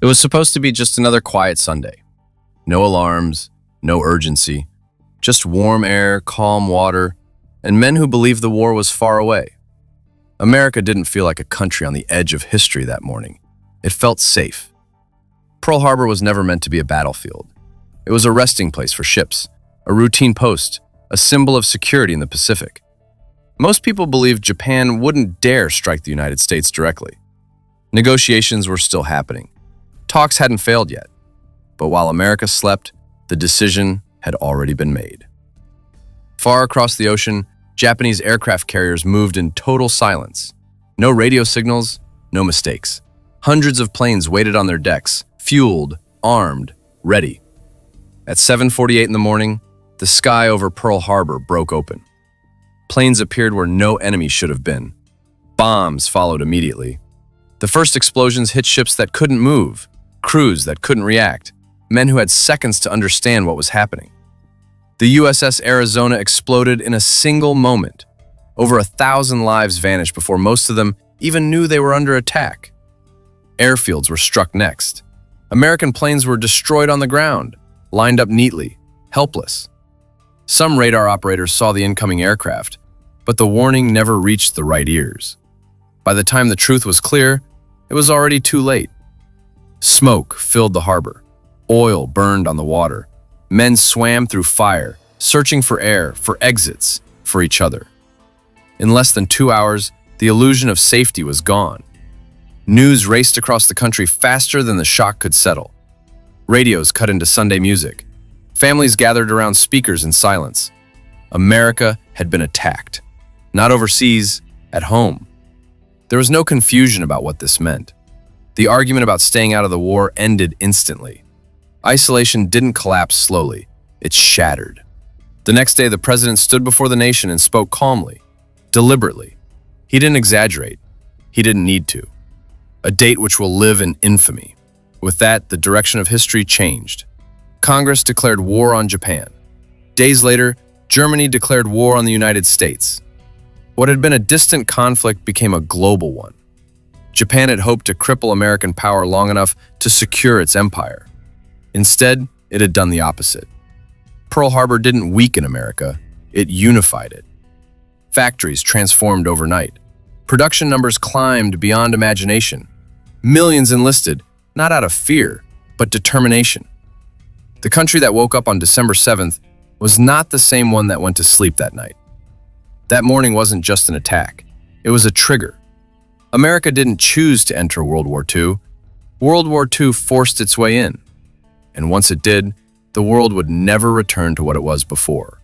It was supposed to be just another quiet Sunday. No alarms, no urgency, just warm air, calm water, and men who believed the war was far away. America didn't feel like a country on the edge of history that morning. It felt safe. Pearl Harbor was never meant to be a battlefield. It was a resting place for ships, a routine post, a symbol of security in the Pacific. Most people believed Japan wouldn't dare strike the United States directly. Negotiations were still happening. Talks hadn't failed yet. But while America slept, the decision had already been made. Far across the ocean, Japanese aircraft carriers moved in total silence. No radio signals, no mistakes. Hundreds of planes waited on their decks, fueled, armed, ready. At 7:48 in the morning, the sky over Pearl Harbor broke open. Planes appeared where no enemy should have been. Bombs followed immediately. The first explosions hit ships that couldn't move, crews that couldn't react, men who had seconds to understand what was happening. The USS Arizona exploded in a single moment. Over 1,000 lives vanished before most of them even knew they were under attack. Airfields were struck next. American planes were destroyed on the ground, lined up neatly, helpless. Some radar operators saw the incoming aircraft, but the warning never reached the right ears. By the time the truth was clear, it was already too late. Smoke filled the harbor. Oil burned on the water. Men swam through fire, searching for air, for exits, for each other. In less than 2 hours, the illusion of safety was gone. News raced across the country faster than the shock could settle. Radios cut into Sunday music. Families gathered around speakers in silence. America had been attacked. Not overseas, at home. There was no confusion about what this meant. The argument about staying out of the war ended instantly. Isolation didn't collapse slowly, it shattered. The next day, the president stood before the nation and spoke calmly, deliberately. He didn't exaggerate. He didn't need to. A date which will live in infamy. With that, the direction of history changed. Congress declared war on Japan. Days later, Germany declared war on the United States. What had been a distant conflict became a global one. Japan had hoped to cripple American power long enough to secure its empire. Instead, it had done the opposite. Pearl Harbor didn't weaken America, it unified it. Factories transformed overnight. Production numbers climbed beyond imagination. Millions enlisted, not out of fear, but determination. The country that woke up on December 7th was not the same one that went to sleep that night. That morning wasn't just an attack, it was a trigger. America didn't choose to enter World War II. World War II forced its way in. And once it did, the world would never return to what it was before.